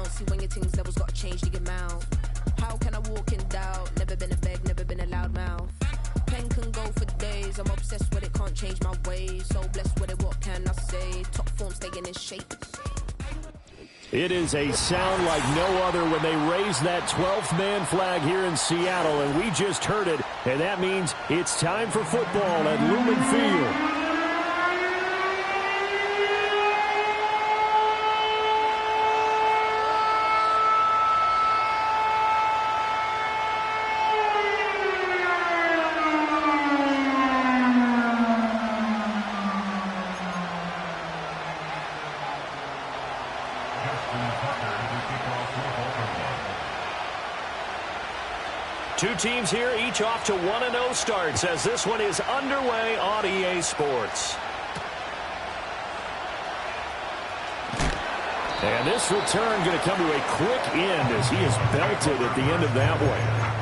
out. See when your things levels gotta change to get mouth. How can I walk in doubt? Never been a beg, never been a loud mouth. Pen can go for days. I'm obsessed with it, can't change my ways. So blessed with it, what can I say? Top form staying in shape. It is a sound like no other when they raise that 12th man flag here in Seattle, and we just heard it, and that means it's time for football at Lumen Field. Two teams here, each off to 1-0 starts as this one is underway on EA Sports. And this return going to come to a quick end as he is belted at the end of that one.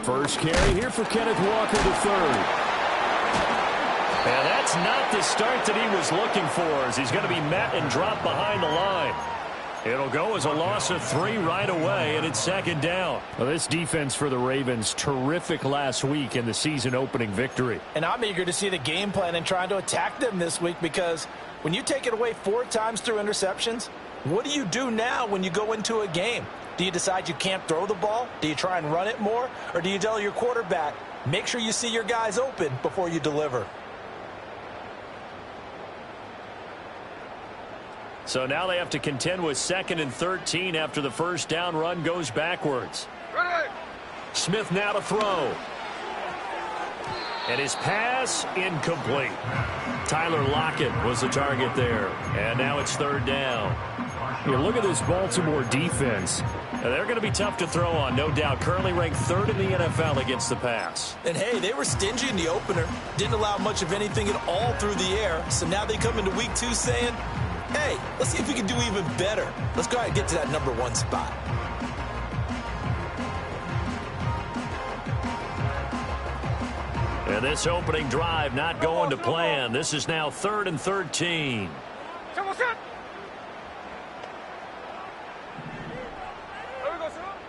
First carry here for Kenneth Walker III. And that's not the start that he was looking for, as he's going to be met and dropped behind the line. It'll go as a loss of 3 right away, and it's second down. Well, this defense for the Ravens, terrific last week in the season-opening victory. And I'm eager to see the game plan and trying to attack them this week, because when you take it away 4 times through interceptions, what do you do now when you go into a game? Do you decide you can't throw the ball? Do you try and run it more? Or do you tell your quarterback, make sure you see your guys open before you deliver? So now they have to contend with 2nd and 13 after the first down run goes backwards. Ready. Smith now to throw. And his pass incomplete. Tyler Lockett was the target there. And now it's 3rd down. You look at this Baltimore defense. They're going to be tough to throw on, no doubt. Currently ranked 3rd in the NFL against the pass. And, hey, they were stingy in the opener. Didn't allow much of anything at all through the air. So now they come into week 2 saying, hey, let's see if we can do even better. Let's go ahead and get to that number 1 spot. And this opening drive not going to plan. This is now 3rd and 13.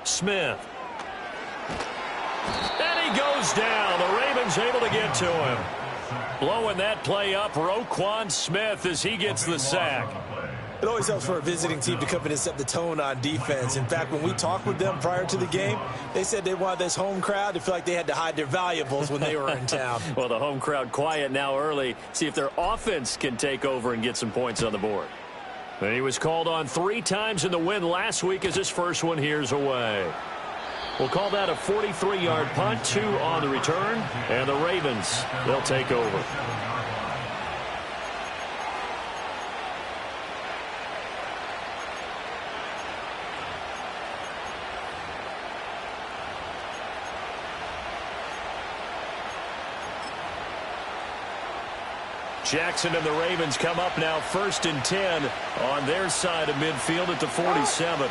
Smith. And he goes down. The Ravens able to get to him. Blowing that play up, Roquan Smith, as he gets the sack. It always helps for a visiting team to come in and set the tone on defense. In fact, when we talked with them prior to the game, they said they wanted this home crowd to feel like they had to hide their valuables when they were in town. Well, the home crowd quiet now early. See if their offense can take over and get some points on the board. And he was called on 3 times in the win last week as his first one here's away. We'll call that a 43-yard punt, 2 on the return, and the Ravens, they'll take over. Jackson and the Ravens come up now 1st and 10 on their side of midfield at the 47.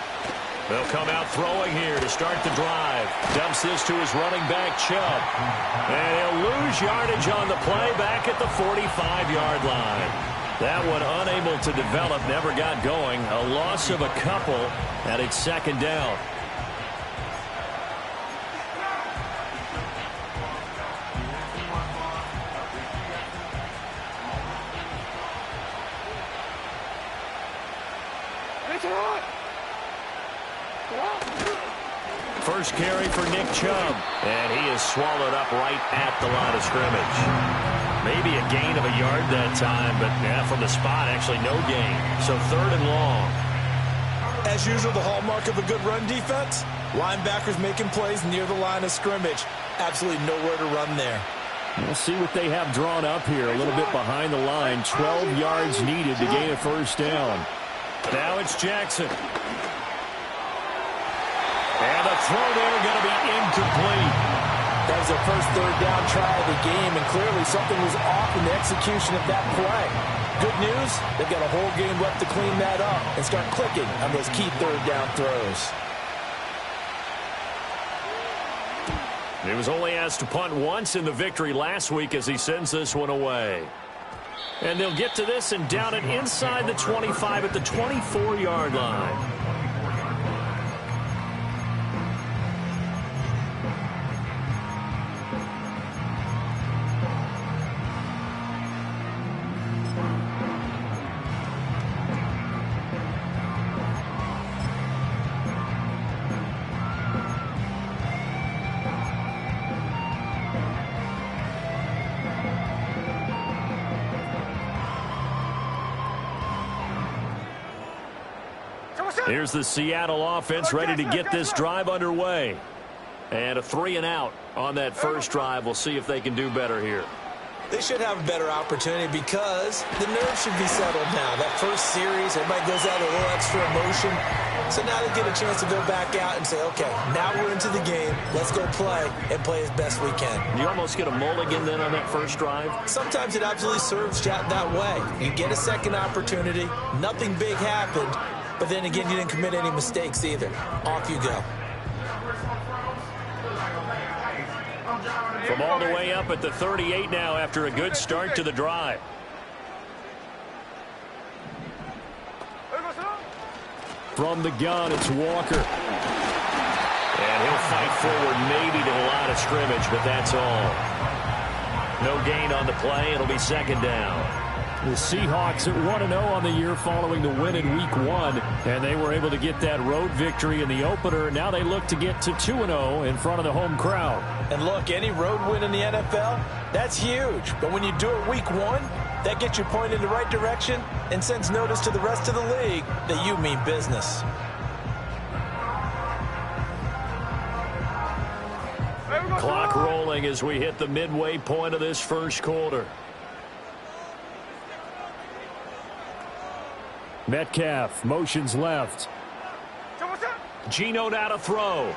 They'll come out throwing here to start the drive. Dumps this to his running back, Chubb. And he'll lose yardage on the play back at the 45-yard line. That one unable to develop, never got going. A loss of a couple, and it's 2nd down. First carry for Nick Chubb, and he is swallowed up right at the line of scrimmage. Maybe a gain of a yard that time, but from the spot, actually no gain. So 3rd and long. As usual, the hallmark of a good run defense, linebackers making plays near the line of scrimmage. Absolutely nowhere to run there. We'll see what they have drawn up here. A little bit behind the line. 12 yards needed to gain a first down. Now it's Jackson. And the throw there going to be incomplete. That was their first third down try of the game, and clearly something was off in the execution of that play. Good news, they've got a whole game left to clean that up and start clicking on those key third down throws. He was only asked to punt once in the victory last week as he sends this one away. And they'll get to this and down it inside the 25 at the 24-yard line. Here's the Seattle offense ready to get this drive underway. And a 3-and-out on that first drive. We'll see if they can do better here. They should have a better opportunity because the nerves should be settled now. That first series, everybody goes out with a little extra emotion. So now they get a chance to go back out and say, okay, now we're into the game. Let's go play and play as best we can. You almost get a mulligan then on that first drive? Sometimes it absolutely serves that way. You get a second opportunity. Nothing big happened. But then again, you didn't commit any mistakes either. Off you go. From all the way up at the 38 now after a good start to the drive. From the gun, it's Walker. And he'll fight forward maybe to the line of scrimmage, but that's all. No gain on the play. It'll be second down. The Seahawks at 1-0 on the year following the win in Week 1, and they were able to get that road victory in the opener. Now they look to get to 2-0 in front of the home crowd. And look, any road win in the NFL, that's huge. But when you do it Week 1, that gets you pointed in the right direction and sends notice to the rest of the league that you mean business. Clock rolling as we hit the midway point of this first quarter. Metcalf motions left. Geno now to throw.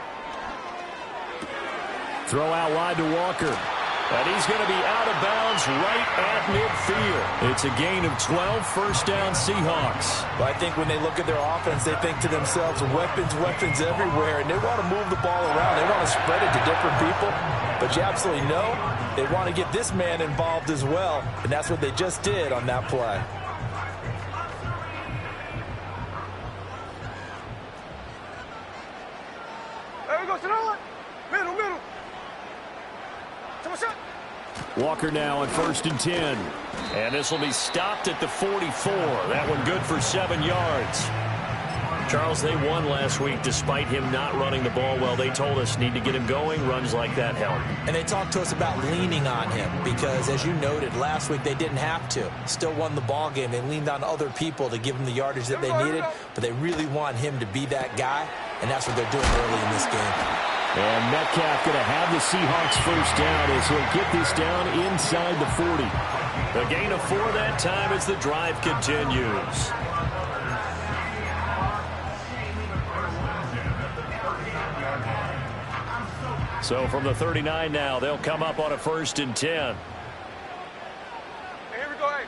Throw out wide to Walker. And he's going to be out of bounds right at midfield. It's a gain of 12, first down Seahawks. Well, I think when they look at their offense, they think to themselves, weapons everywhere, and they want to move the ball around. They want to spread it to different people. But you absolutely know they want to get this man involved as well, and that's what they just did on that play. Walker now on 1st and 10. And this will be stopped at the 44. That one good for 7 yards. Charles, they won last week despite him not running the ball well. They told us need to get him going. Runs like that help. And they talked to us about leaning on him because, as you noted, last week they didn't have to. Still won the ball game. They leaned on other people to give them the yardage that they needed, but they really want him to be that guy, and that's what they're doing early in this game. And Metcalf going to have the Seahawks first down as he'll get this down inside the 40. The gain of 4 that time as the drive continues. So from the 39 now, they'll come up on a 1st and 10. Hey, here we go. Hey.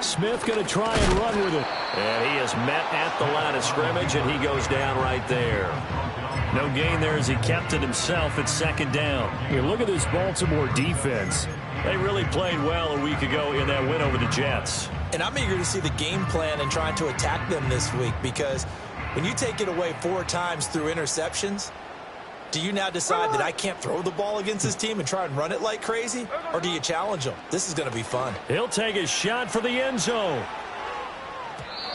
Smith going to try and run with it. And he is met at the line of scrimmage, and he goes down right there. No gain there as he kept it himself at 2nd down. Here, look at this Baltimore defense. They really played well a week ago in that win over the Jets. And I'm eager to see the game plan and trying to attack them this week because when you take it away 4 times through interceptions, do you now decide that I can't throw the ball against this team and try and run it like crazy? Or do you challenge them? This is going to be fun. He'll take a shot for the end zone.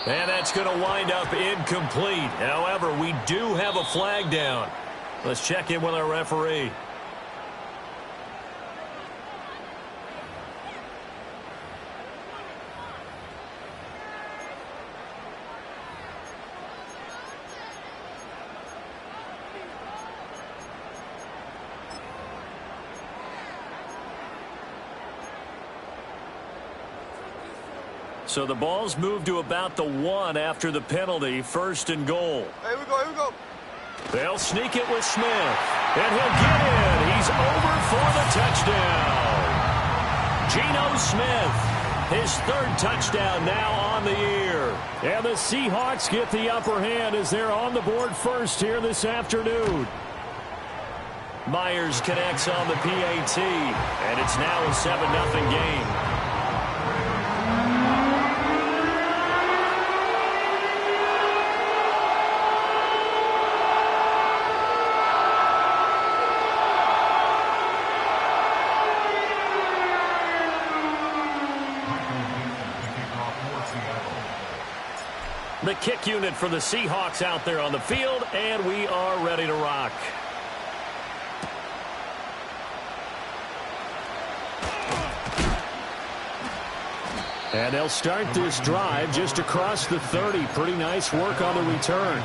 And that's going to wind up incomplete. However, we do have a flag down. Let's check in with our referee. So the ball's moved to about the 1 after the penalty. 1st and goal. Here we go, here we go. They'll sneak it with Smith. And he'll get in. He's over for the touchdown. Geno Smith, his 3rd touchdown now on the year. And the Seahawks get the upper hand as they're on the board first here this afternoon. Myers connects on the PAT, and it's now a 7-0 game. The kick unit for the Seahawks out there on the field, and we are ready to rock. And they'll start this drive just across the 30. Pretty nice work on the return.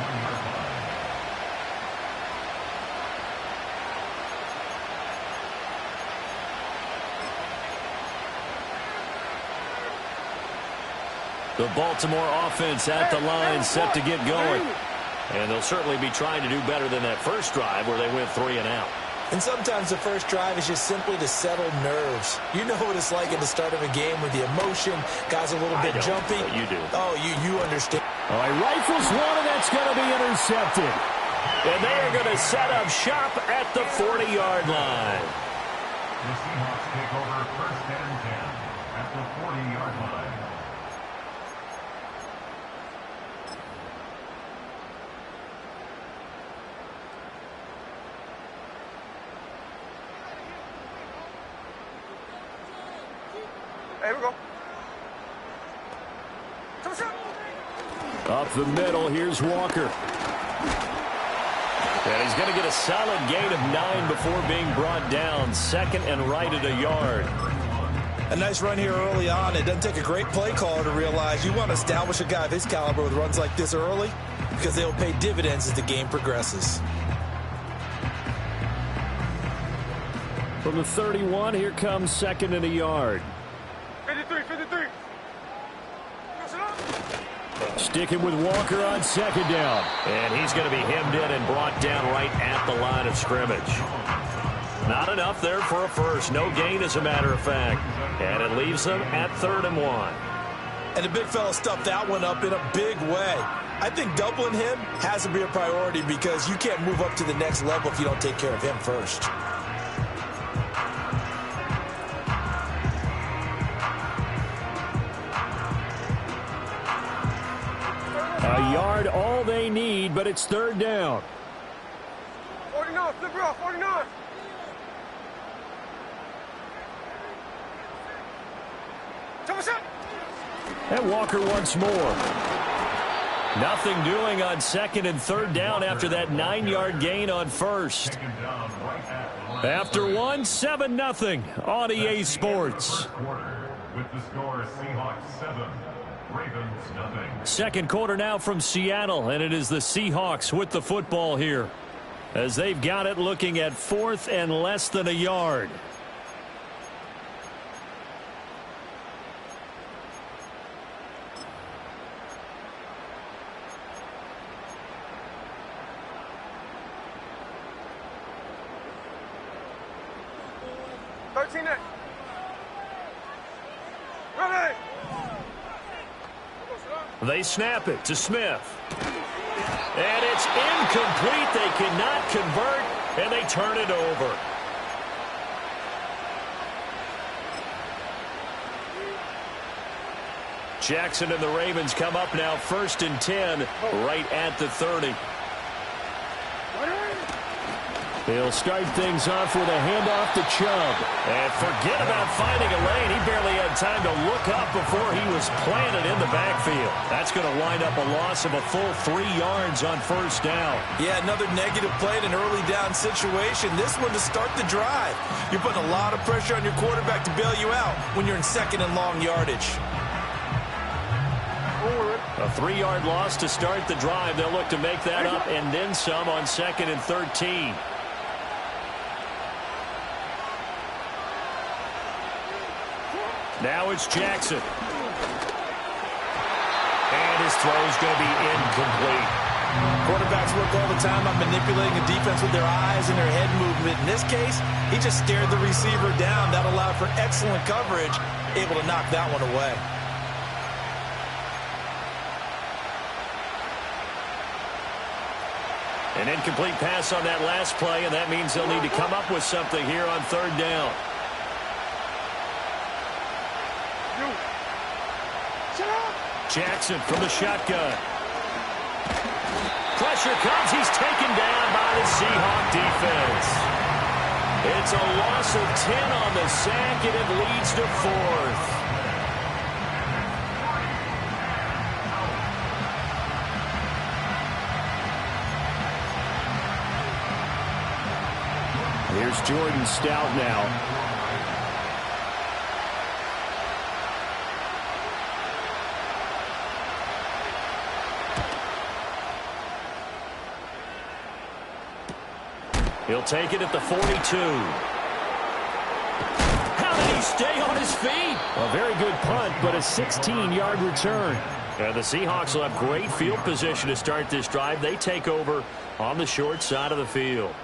The Baltimore offense at the line set to get going. And they'll certainly be trying to do better than that first drive where they went 3 and out. And sometimes the first drive is just simply to settle nerves. You know what it's like at the start of a game with the emotion. Guys a little bit jumpy. But you do. Oh, you understand. All right, rifles one, and that's going to be intercepted. And they are going to set up shop at the 40-yard line. The Seahawks take over 1st and 10 at the 40-yard line. Here we go. Up the middle, here's Walker. And he's going to get a solid gain of 9 before being brought down. 2nd and right at a yard. A nice run here early on. It doesn't take a great play caller to realize you want to establish a guy of his caliber with runs like this early because they'll pay dividends as the game progresses. From the 31, here comes 2nd and a yard. 53. Sticking with Walker on 2nd down. And he's going to be hemmed in and brought down right at the line of scrimmage. Not enough there for a first. No gain, as a matter of fact. And it leaves them at 3rd and 1. And the big fella stuffed that one up in a big way. I think doubling him has to be a priority because you can't move up to the next level if you don't take care of him first. A yard, all they need, but it's 3rd down. 49, flip it off, 49. And Walker once more. Nothing doing on 2nd and 3rd down after that 9-yard gain on 1st. After 1, 7-0 on EA Sports. With the score, Seahawks 7, Ravens nothing. 2nd quarter now from Seattle, and it is the Seahawks with the football here as they've got it looking at 4th and less than a yard. They snap it to Smith. And it's incomplete. They cannot convert, and they turn it over. Jackson and the Ravens come up now 1st and 10 right at the 30. He'll start things off with a handoff to Chubb. And forget about finding a lane. He barely had time to look up before he was planted in the backfield. That's going to wind up a loss of a full 3 yards on 1st down. Yeah, another negative play in an early down situation. This one to start the drive. You're putting a lot of pressure on your quarterback to bail you out when you're in 2nd and long yardage. A 3-yard loss to start the drive. They'll look to make that up and then some on 2nd and 13. Now it's Jackson. And his throw is going to be incomplete. Quarterbacks work all the time on manipulating the defense with their eyes and their head movement. In this case, he just stared the receiver down. That allowed for excellent coverage, able to knock that one away. An incomplete pass on that last play, and that means they'll need to come up with something here on third down. Jackson from the shotgun. Pressure comes. He's taken down by the Seahawk defense. It's a loss of 10 on the sack, and it leads to fourth. Here's Jordan Stout now. He'll take it at the 42. How did he stay on his feet? A very good punt, but a 16-yard return. And the Seahawks will have great field position to start this drive. They take over on the short side of the field.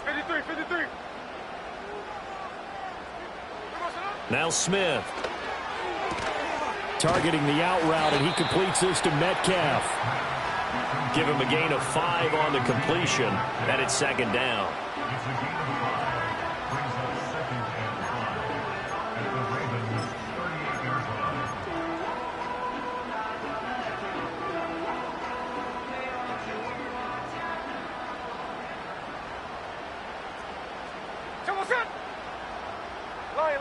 Ready? 53. Now Smith. Targeting the out route, and he completes this to Metcalf. Give him a gain of 5 on the completion, and it's second down. It's a gain of 5. Brings up second and 5. At the Ravens' 38-yard line. Come on, set! Line.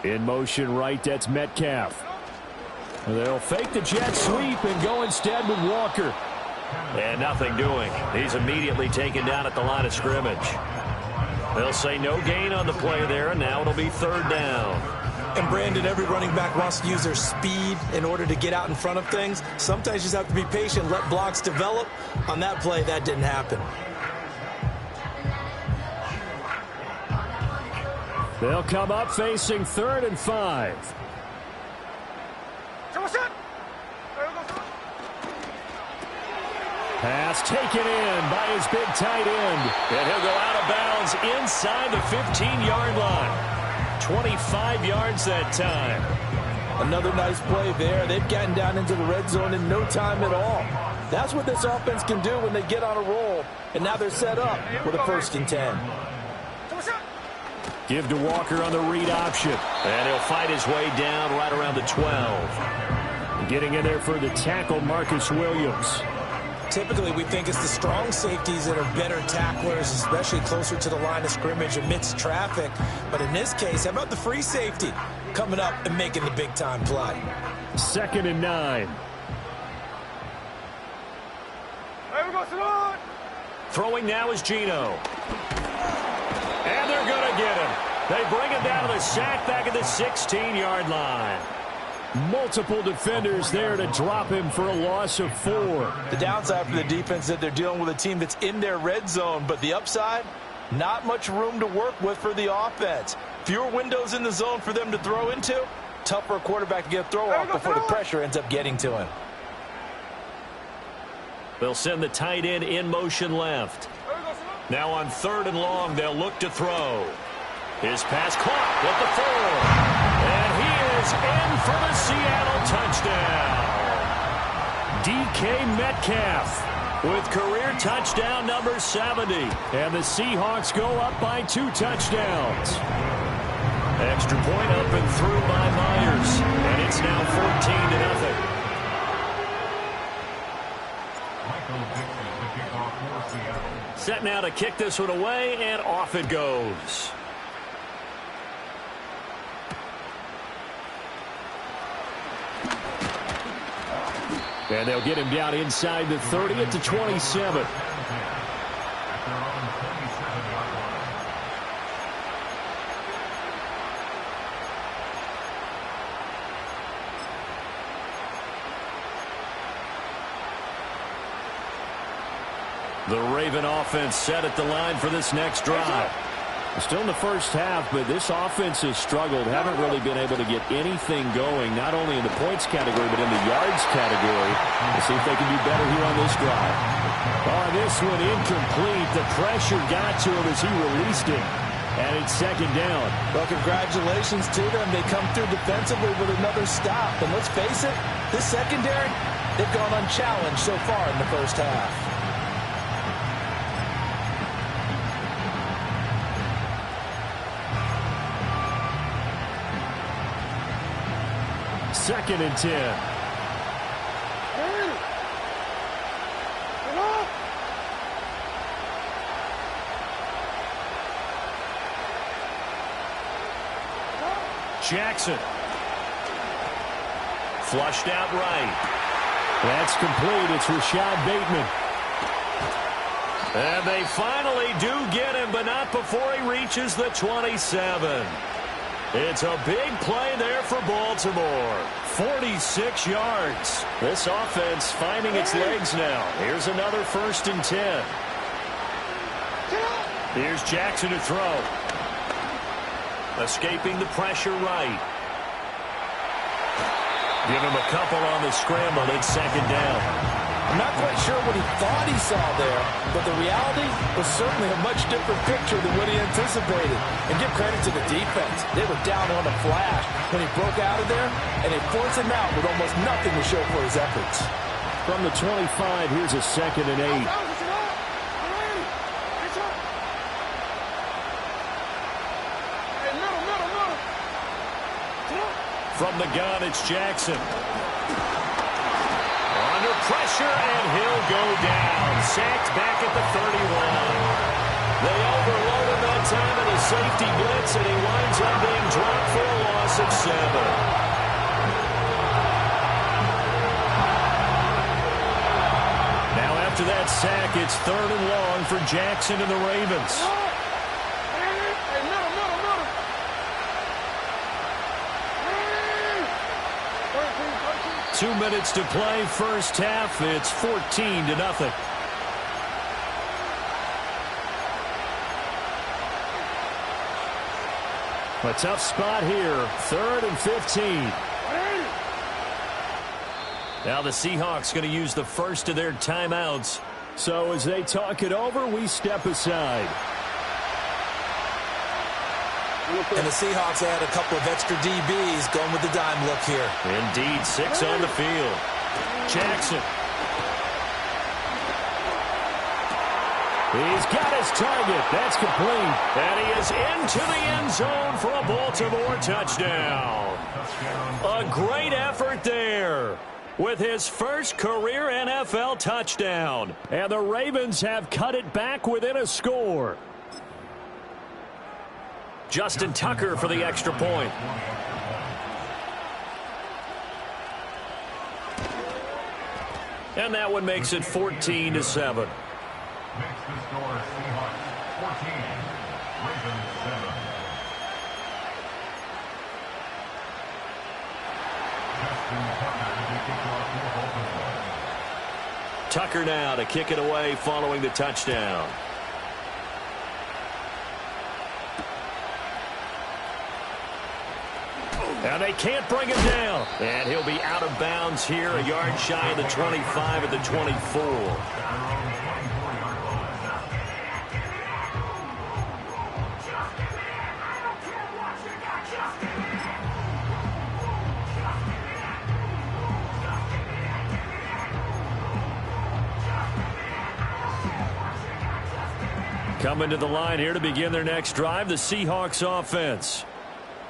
In motion right, that's Metcalf. They'll fake the jet sweep and go instead with Walker. And nothing doing. He's immediately taken down at the line of scrimmage. They'll say no gain on the play there, and now it'll be third down. And Brandon, every running back wants to use their speed in order to get out in front of things. Sometimes you just have to be patient, let blocks develop. On that play, that didn't happen. They'll come up facing 3rd and 5. Come on, set! Pass taken in by his big tight end. And he'll go out of bounds inside the 15-yard line. 25 yards that time. Another nice play there. They've gotten down into the red zone in no time at all. That's what this offense can do when they get on a roll. And now they're set up with a 1st and 10. Give to Walker on the read option. And he'll fight his way down right around the 12. Getting in there for the tackle, Marcus Williams. Typically, we think it's the strong safeties that are better tacklers, especially closer to the line of scrimmage amidst traffic. But in this case, how about the free safety coming up and making the big-time play? 2nd and 9. There we go, Salon! Throwing now is Geno. And they're going to get him. They bring him down to the sack back at the 16-yard line. Multiple defenders there to drop him for a loss of 4. The downside for the defense is that they're dealing with a team that's in their red zone, but the upside, not much room to work with for the offense. Fewer windows in the zone for them to throw into. Tough for a quarterback to get a throw off before the pressure ends up getting to him. They'll send the tight end in motion left. Now on 3rd and long, they'll look to throw. His pass caught at the 4. And he is in for the Seattle touchdown. DK Metcalf with career touchdown number 70. And the Seahawks go up by 2 touchdowns. Extra point up and through by Myers. And it's now 14-0. Set now to kick this one away, and off it goes. And they'll get him down inside the 30 at the 27. The Raven offense set at the line for this next drive. Still in the first half, but this offense has struggled. Haven't really been able to get anything going, not only in the points category, but in the yards category. We'll see if they can do better here on this drive. Oh, this one incomplete. The pressure got to him as he released it. And it's second down. Well, congratulations to them. They come through defensively with another stop. And let's face it, this secondary, they've gone unchallenged so far in the first half. Second and 10. Jackson. Flushed out right. That's complete. It's Rashad Bateman. And they finally do get him, but not before he reaches the 27. It's a big play there for Baltimore. 46 yards. This offense finding its legs now. Here's another 1st and 10. Here's Jackson to throw. Escaping the pressure right. Give him a couple on the scramble. It's second down. I'm not quite sure what he thought he saw there, but the reality was certainly a much different picture than what he anticipated. And give credit to the defense. They were down on a flash when he broke out of there, and they forced him out with almost nothing to show for his efforts. From the 25, here's a 2nd and 8. From the gun, it's Jackson. Under pressure, and he'll go down. Sacked back at the 31. They overload him that time in a safety blitz, and he winds up being dropped for a loss of 7. Now after that sack, it's 3rd and long for Jackson and the Ravens. 2 minutes to play, first half. It's 14-0. A tough spot here. 3rd and 15. Now the Seahawks going to use the first of their timeouts. So as they talk it over, we step aside. And the Seahawks add a couple of extra DBs going with the dime look here. Indeed, 6 on the field. Jackson. He's got his target. That's complete. And he is into the end zone for a Baltimore touchdown. A great effort there with his first career NFL touchdown. And the Ravens have cut it back within a score. Justin Tucker for the extra point. And that one makes it 14-7. Makes the score Seahawks 14, Ravens 7. Justin Tucker to kick off for Baltimore. Tucker now to kick it away following the touchdown. Now they can't bring him down. And he'll be out of bounds here, a yard shy of the 25 at the 24. Coming to the line here to begin their next drive, the Seahawks offense.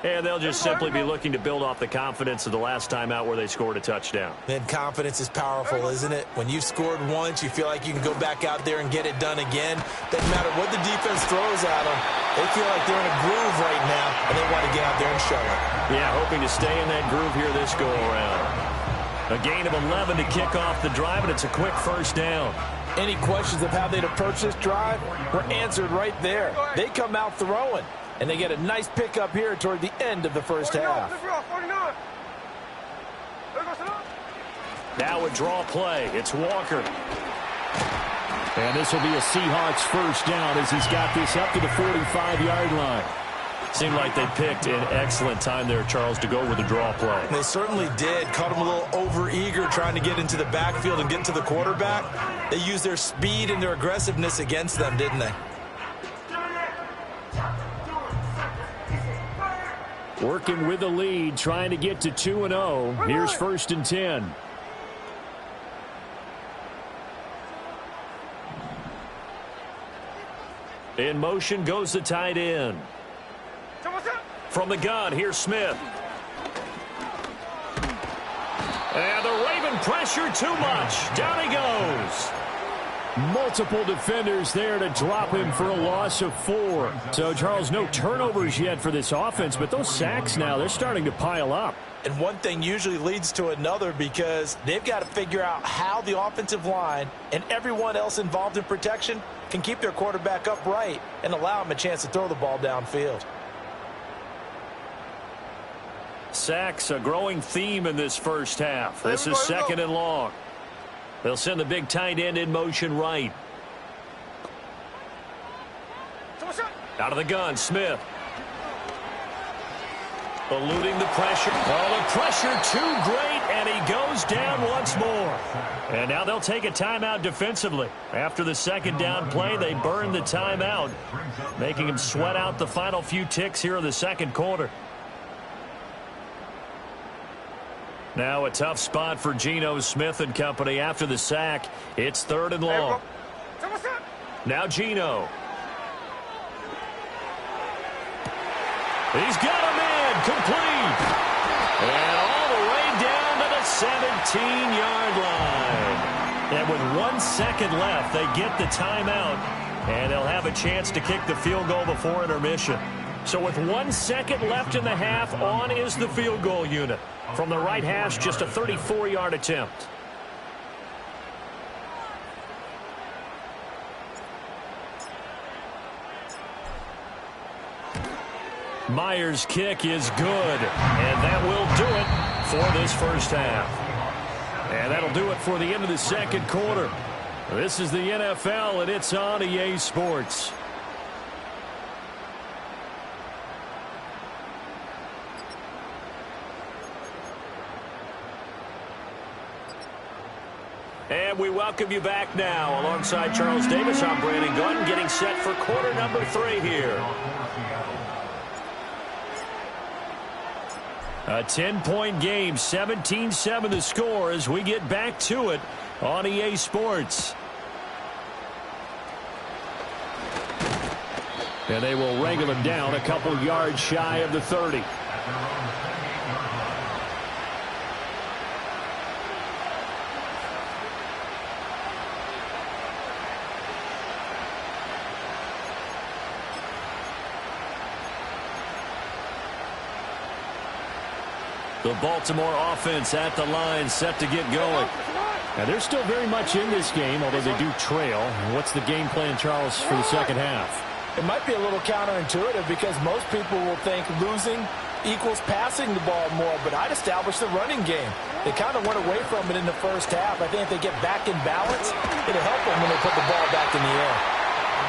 And they'll just simply be looking to build off the confidence of the last time out where they scored a touchdown. And confidence is powerful, isn't it? When you've scored once, you feel like you can go back out there and get it done again. Doesn't matter what the defense throws at them. They feel like they're in a groove right now, and they want to get out there and show it. Yeah, hoping to stay in that groove here this go-around. A gain of 11 to kick off the drive, and it's a quick first down. Any questions of how they'd approach this drive were answered right there. They come out throwing. And they get a nice pickup here toward the end of the first half. Now a draw play. It's Walker. And this will be a Seahawks first down as he's got this up to the 45-yard line. Seemed like they picked an excellent time there, Charles, to go with the draw play. They certainly did. Caught him a little over-eager trying to get into the backfield and get to the quarterback. They used their speed and their aggressiveness against them, didn't they? Working with the lead, trying to get to 2-0. Here's 1st and 10. In motion goes the tight end. From the gun, here's Smith. And the Raven pressure too much. Down he goes. Multiple defenders there to drop him for a loss of 4. So, Charles, no turnovers yet for this offense, but those sacks now, they're starting to pile up. And one thing usually leads to another because they've got to figure out how the offensive line and everyone else involved in protection can keep their quarterback upright and allow him a chance to throw the ball downfield. Sacks, a growing theme in this first half. This is 2nd and long. They'll send the big tight end in motion right. Out of the gun, Smith. Eluding the pressure. Oh, the pressure too great, and he goes down once more. And now they'll take a timeout defensively. After the 2nd down play, they burn the timeout, making him sweat out the final few ticks here in the 2nd quarter. Now a tough spot for Geno Smith and company after the sack. It's 3rd and long. Now Geno. He's got him in, complete. And all the way down to the 17-yard line. And with 1 second left, they get the timeout. And they'll have a chance to kick the field goal before intermission. So with 1 second left in the half, on is the field goal unit. From the right hash, just a 34-yard attempt. Myers' kick is good, and that will do it for this first half. And that'll do it for the end of the 2nd quarter. This is the NFL, and it's on EA Sports. And we welcome you back now. Alongside Charles Davis, I'm Brandon Gunn, getting set for quarter number 3 here. A 10-point game, 17-7 the score as we get back to it on EA Sports. And they will wrangle him down a couple yards shy of the 30. The Baltimore offense at the line, set to get going. Now, they're still very much in this game, although they do trail. What's the game plan, Charles, for the 2nd half? It might be a little counterintuitive because most people will think losing equals passing the ball more, but I'd establish the running game. They kind of went away from it in the first half. I think if they get back in balance, it'll help them when they put the ball back in the air.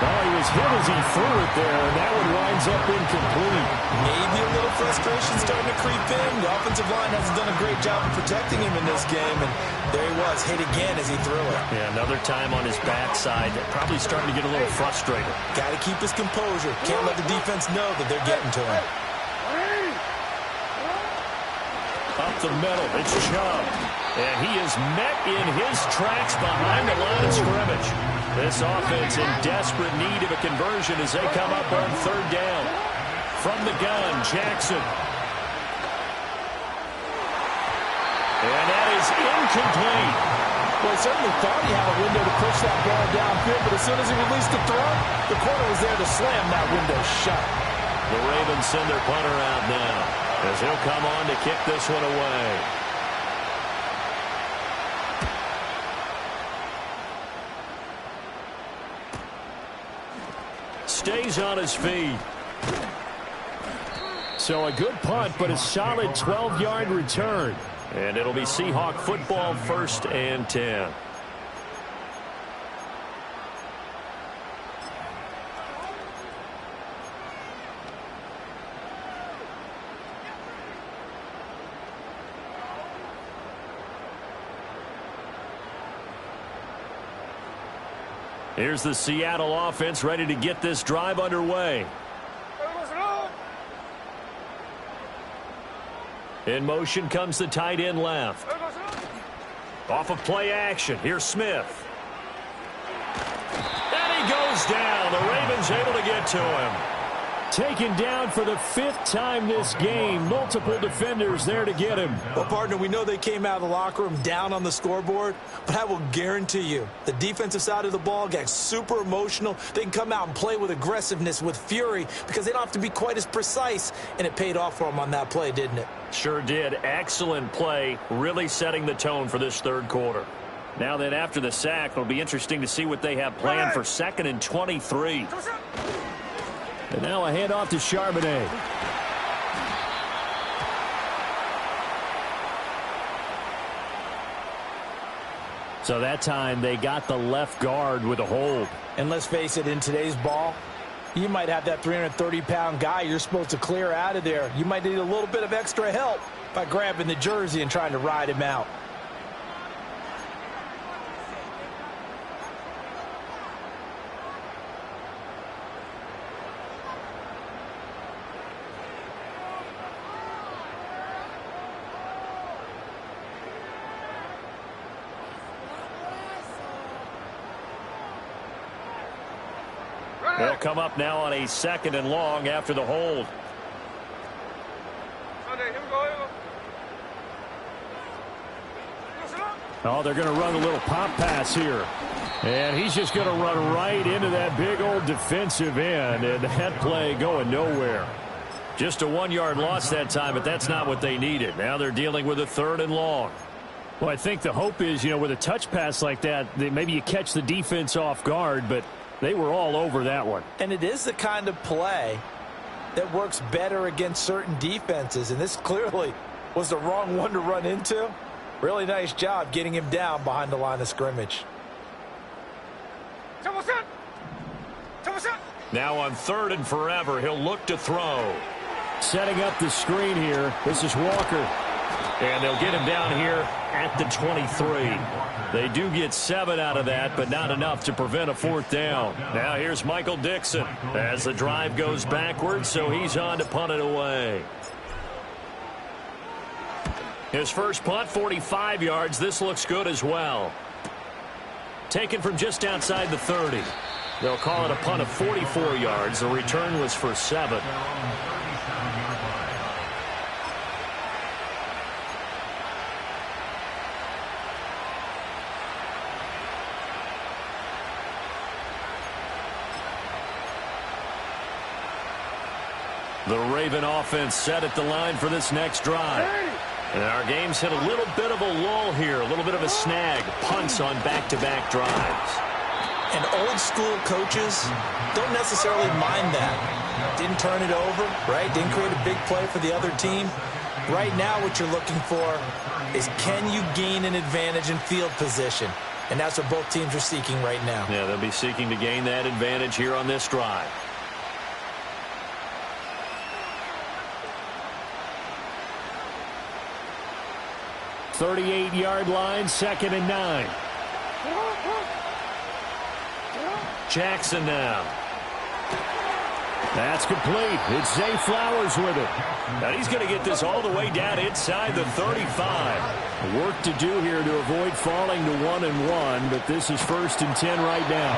Well, he was hit as he threw it there, and that one winds up incomplete. Maybe a little frustration starting to creep in. The offensive line hasn't done a great job of protecting him in this game, and there he was, hit again as he threw it. Yeah, another time on his backside, probably starting to get a little frustrated. Got to keep his composure. Can't let the defense know that they're getting to him. Up the middle, it's Chubb. And he is met in his tracks behind the line of scrimmage. This offense in desperate need of a conversion as they come up on 3rd down. From the gun, Jackson. And that is incomplete. Well, he certainly thought he had a window to push that ball downfield, but as soon as he released the throw, the corner was there to slam that window shut. The Ravens send their punter out now as he'll come on to kick this one away. Stays on his feet. So a good punt, but a solid 12-yard return. And it'll be Seahawk football, 1st and 10. Here's the Seattle offense ready to get this drive underway. In motion comes the tight end left. Off of play action. Here's Smith. And he goes down. The Ravens able to get to him. Taken down for the 5th time this game. Multiple defenders there to get him. Well, partner, we know they came out of the locker room down on the scoreboard, but I will guarantee you the defensive side of the ball got super emotional. They can come out and play with aggressiveness, with fury, because they don't have to be quite as precise, and it paid off for them on that play, didn't it? Sure did. Excellent play, really setting the tone for this third quarter. Now then, after the sack, it'll be interesting to see what they have planned for 2nd and 23. And now a handoff to Charbonnet. So that time they got the left guard with a hold. And let's face it, in today's ball, you might have that 330-pound guy you're supposed to clear out of there. You might need a little bit of extra help by grabbing the jersey and trying to ride him out. They'll come up now on a 2nd and long after the hold. Oh, they're going to run a little pop pass here. And he's just going to run right into that big old defensive end. And that play going nowhere. Just a 1-yard loss that time, but that's not what they needed. Now they're dealing with a 3rd and long. Well, I think the hope is, with a touch pass like that, maybe you catch the defense off guard, but they were all over that one. And it is the kind of play that works better against certain defenses. And this clearly was the wrong one to run into. Really nice job getting him down behind the line of scrimmage. Now on 3rd and forever, he'll look to throw. Setting up the screen here. This is Walker. And they'll get him down here at the 23. They do get 7 out of that, but not enough to prevent a 4th down. Now here's Michael Dixon as the drive goes backwards, so he's on to punt it away. His first punt, 45 yards. This looks good as well. Taken from just outside the 30. They'll call it a punt of 44 yards. The return was for 7. The Raven offense set at the line for this next drive. And our game's hit a little bit of a lull here, a little bit of a snag. Punts on back-to-back drives. And old school coaches don't necessarily mind that. Didn't turn it over, right? Didn't create a big play for the other team. Right now what you're looking for is, can you gain an advantage in field position? And that's what both teams are seeking right now. Yeah, they'll be seeking to gain that advantage here on this drive. .38-yard line, 2nd and 9. Jackson now. That's complete. It's Zay Flowers with it. Now he's going to get this all the way down inside the 35. Work to do here to avoid falling to 1-1, but this is 1st and 10 right now.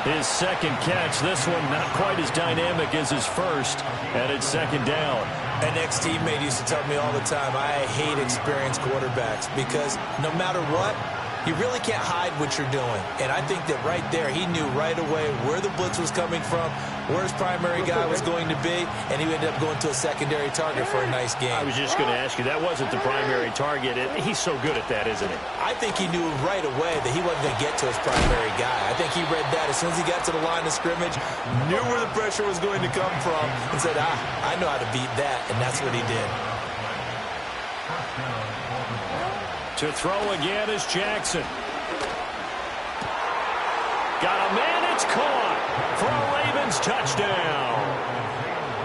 His 2nd catch, this one not quite as dynamic as his first, and it's 2nd down. An ex-teammate used to tell me all the time, I hate experienced quarterbacks because no matter what, you really can't hide what you're doing. And I think that right there, he knew right away where the blitz was coming from, where his primary guy was going to be, and he ended up going to a secondary target for a nice game. I was just going to ask you, that wasn't the primary target. He's so good at that, isn't he? I think he knew right away that he wasn't going to get to his primary guy. I think he read that as soon as he got to the line of scrimmage, knew where the pressure was going to come from, and said, I know how to beat that, and that's what he did. To throw again is Jackson. Got a man, it's caught for a Ravens touchdown.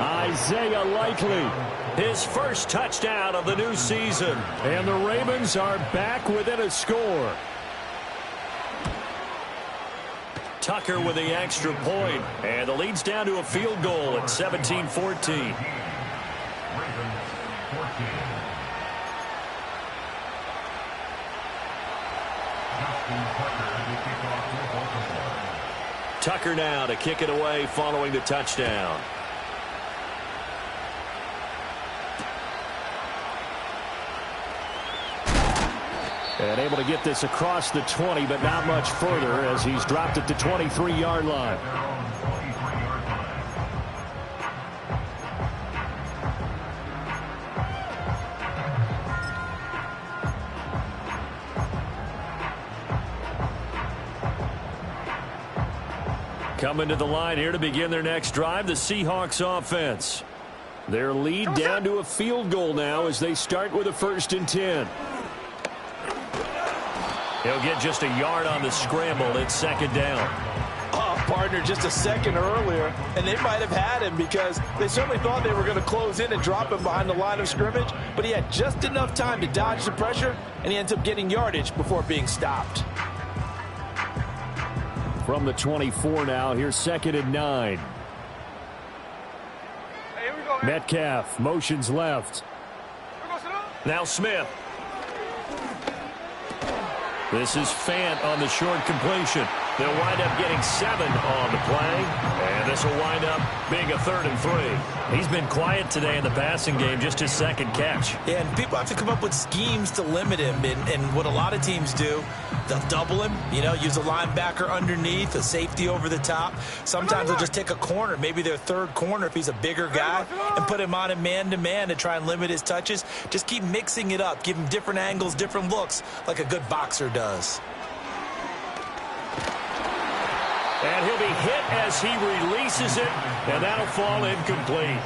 Isaiah Likely, his first touchdown of the new season. And the Ravens are back within a score. Tucker with the extra point. And the lead's down to a field goal at 17-14. Ravens 14. Tucker now to kick it away following the touchdown. And able to get this across the 20, but not much further as he's dropped at the 23-yard line. Coming to the line here to begin their next drive, the Seahawks offense. Their lead down to a field goal now as they start with a 1st and 10. He'll get just a yard on the scramble. It's 2nd down. Oh, partner, just a second earlier, and they might have had him because they certainly thought they were going to close in and drop him behind the line of scrimmage, but he had just enough time to dodge the pressure, and he ends up getting yardage before being stopped. From the 24 now, here's 2nd and 9. Hey, here we go, man. Metcalf motions left. Here we go, sit down. Now Smith. This is Fant on the short completion. They'll wind up getting 7 on the play, and this will wind up being a 3rd and 3. He's been quiet today in the passing game, just his 2nd catch. Yeah, and people have to come up with schemes to limit him, and what a lot of teams do, they'll double him, use a linebacker underneath, a safety over the top. Sometimes they'll just take a corner, maybe their 3rd corner if he's a bigger guy, and put him on a man-to-man to try and limit his touches. Just keep mixing it up, give him different angles, different looks, like a good boxer does. And he'll be hit as he releases it, and that'll fall incomplete.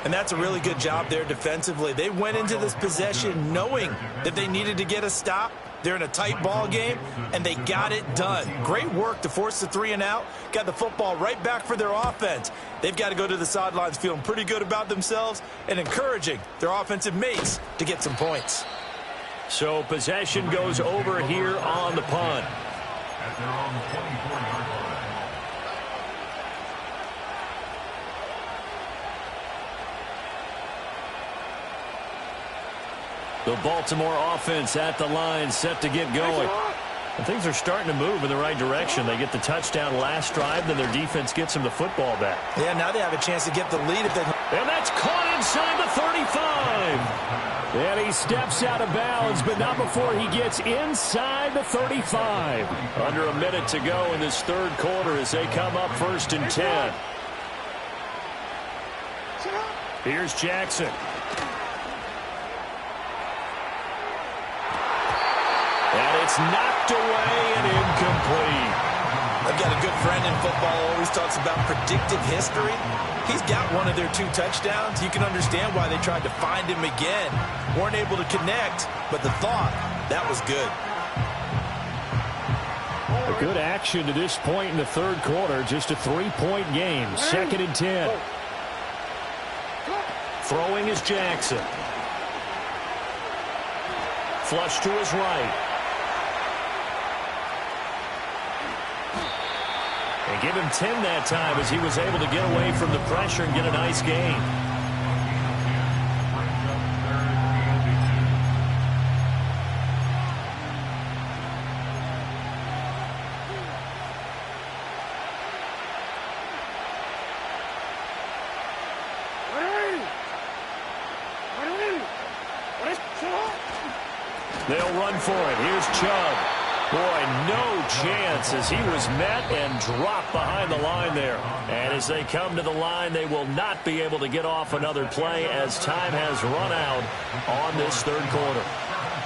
And that's a really good job there defensively. They went into this possession knowing that they needed to get a stop. They're in a tight ball game, and they got it done. Great work to force the 3 and out. Got the football right back for their offense. They've got to go to the sidelines feeling pretty good about themselves and encouraging their offensive mates to get some points. So possession goes over here on the punt. At their own 24-yard line. The Baltimore offense at the line, set to get going. And things are starting to move in the right direction. They get the touchdown last drive, then their defense gets them the football back. Yeah, now they have a chance to get the lead if they... And that's caught inside the 35. And he steps out of bounds, but not before he gets inside the 35. Under a minute to go in this 3rd quarter as they come up 1st and 10. Here's Jackson. And it's knocked away and incomplete. I've got a good friend in football who always talks about predictive history. He's got one of their 2 touchdowns. You can understand why they tried to find him again. Weren't able to connect, but the thought, that was good. A good action to this point in the 3rd quarter. Just a 3-point game. 2nd and 10. Throwing is Jackson. Flush to his right. And give him 10 that time as he was able to get away from the pressure and get a nice gain. They'll run for it. Here's Chubb. Boy, no chance as he was met and dropped behind the line there. And as they come to the line, they will not be able to get off another play as time has run out on this 3rd quarter.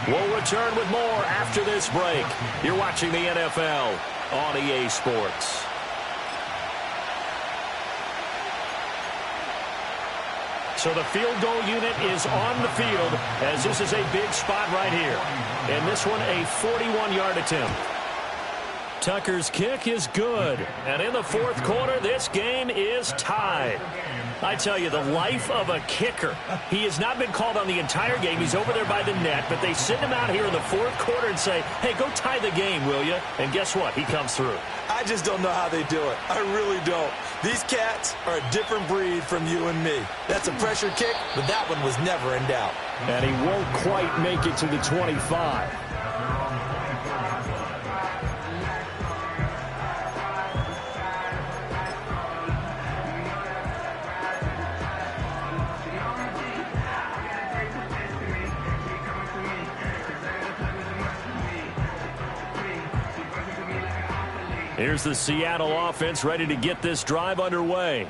We'll return with more after this break. You're watching the NFL on EA Sports. So the field goal unit is on the field as this is a big spot right here. And this one a 41-yard attempt. Tucker's kick is good. And in the 4th quarter, this game is tied. I tell you, the life of a kicker. He has not been called on the entire game. He's over there by the net, but they send him out here in the fourth quarter and say, hey, go tie the game, will you? And guess what? He comes through. I just don't know how they do it. I really don't. These cats are a different breed from you and me. That's a pressure kick, but that one was never in doubt. And he won't quite make it to the 25. Here's the Seattle offense ready to get this drive underway.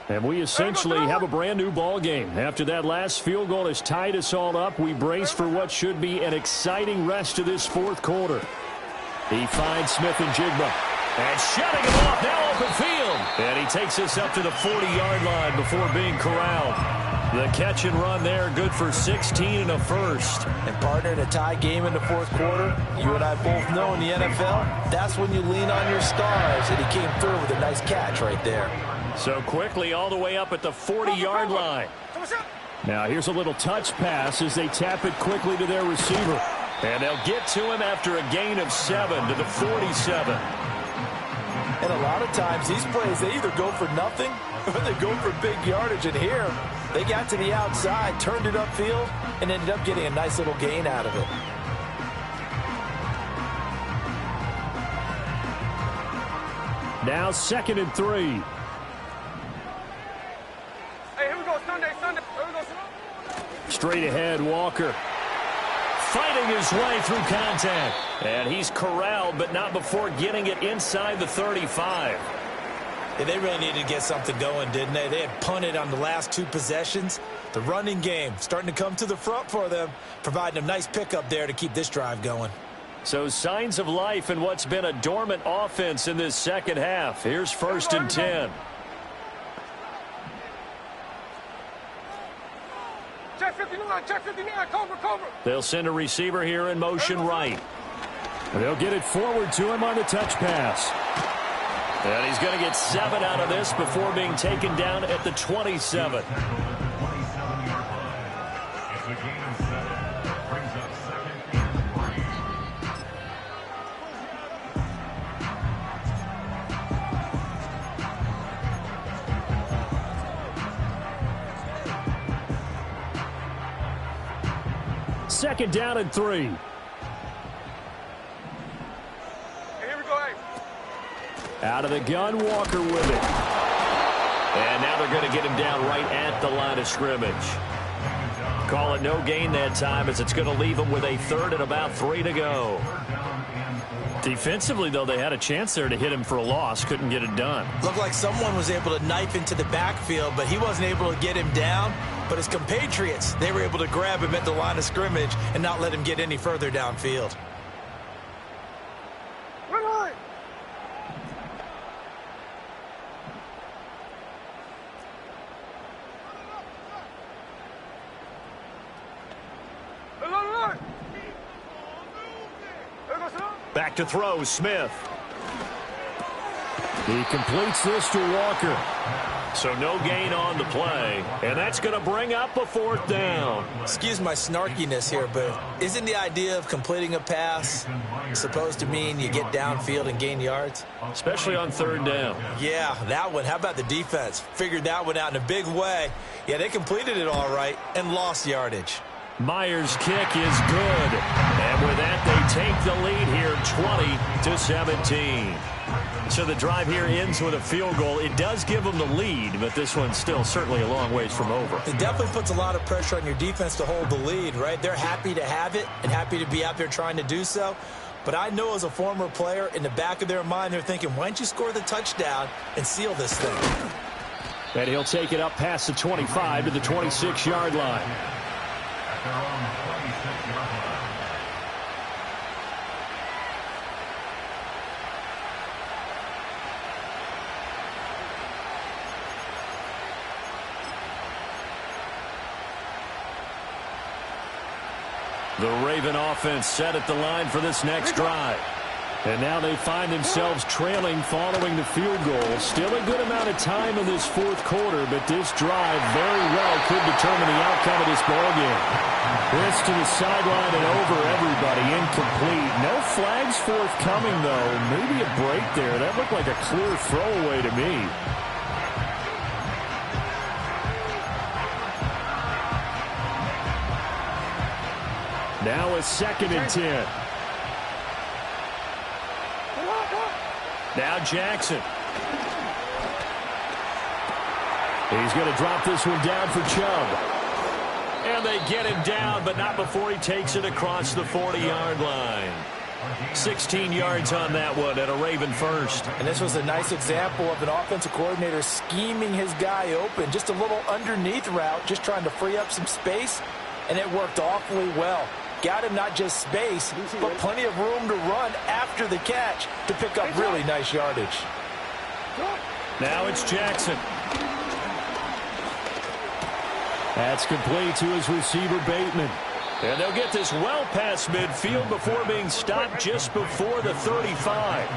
And we essentially have a brand new ball game. After that last field goal has tied us all up, we brace for what should be an exciting rest of this fourth quarter. He finds Smith and Jigma. And shutting him off, now open field. And he takes us up to the 40-yard line before being corralled. The catch and run there, good for 16 and a first. And partner, in a tie game in the fourth quarter, you and I both know in the NFL, that's when you lean on your stars. And he came through with a nice catch right there. So quickly all the way up at the 40-yard line. Now here's a little touch pass as they tap it quickly to their receiver. And they'll get to him after a gain of 7 to the 47. And a lot of times these plays, they either go for nothing or they go for big yardage. And here, they got to the outside, turned it upfield, and ended up getting a nice little gain out of it. Now 2nd and 3. Hey, here we go, Sunday. Here we go, Sunday. Straight ahead, Walker. Fighting his way through contact. And he's corralled, but not before getting it inside the 35. Yeah, they really needed to get something going, didn't they? They had punted on the last 2 possessions. The running game starting to come to the front for them, providing a nice pickup there to keep this drive going. So signs of life in what's been a dormant offense in this second half. Here's 1st and 10. Check 59, cover. They'll send a receiver here in motion right. They'll get it forward to him on the touch pass. And he's going to get 7 out of this before being taken down at the 27. 27-yard line. It's a gain of 7. Brings up 2nd and 3. Second down and 3. Hey, here we go, hey. Out of the gun, Walker with it. And now they're going to get him down right at the line of scrimmage. Call it no gain that time, as it's going to leave him with a 3rd and about 3 to go. Defensively, though, they had a chance there to hit him for a loss. Couldn't get it done. Looked like someone was able to knife into the backfield, but he wasn't able to get him down. But his compatriots, they were able to grab him at the line of scrimmage and not let him get any further downfield. Back to throw, Smith. He completes this to Walker. So no gain on the play, and that's going to bring up a 4th down. Excuse my snarkiness here, but isn't the idea of completing a pass supposed to mean you get downfield and gain yards? Especially on 3rd down. Yeah, that one. How about the defense? Figured that one out in a big way. Yeah, they completed it all right and lost yardage. Myers' kick is good. And with that, they take the lead here 20-17. So the drive here ends with a field goal. It does give them the lead, but this one's still certainly a long ways from over. It definitely puts a lot of pressure on your defense to hold the lead, right? They're happy to have it and happy to be out there trying to do so. But I know as a former player, in the back of their mind, they're thinking, why don't you score the touchdown and seal this thing? And he'll take it up past the 25 to the 26-yard line. At their own 26-yard line. The Raven offense set at the line for this next drive. And now they find themselves trailing following the field goal. Still a good amount of time in this fourth quarter, but this drive very well could determine the outcome of this ballgame. This to the sideline and over everybody, incomplete. No flags forthcoming, though. Maybe a break there. That looked like a clear throwaway to me. Now a 2nd and 10. Now Jackson. He's going to drop this one down for Chubb. And they get him down, but not before he takes it across the 40-yard line. 16 yards on that one and a Raven first. And this was a nice example of an offensive coordinator scheming his guy open. Just a little underneath route, just trying to free up some space, and it worked awfully well. Got him not just space, but plenty of room to run after the catch to pick up really nice yardage. Now it's Jackson. That's complete to his receiver, Bateman. And they'll get this well past midfield before being stopped just before the 35.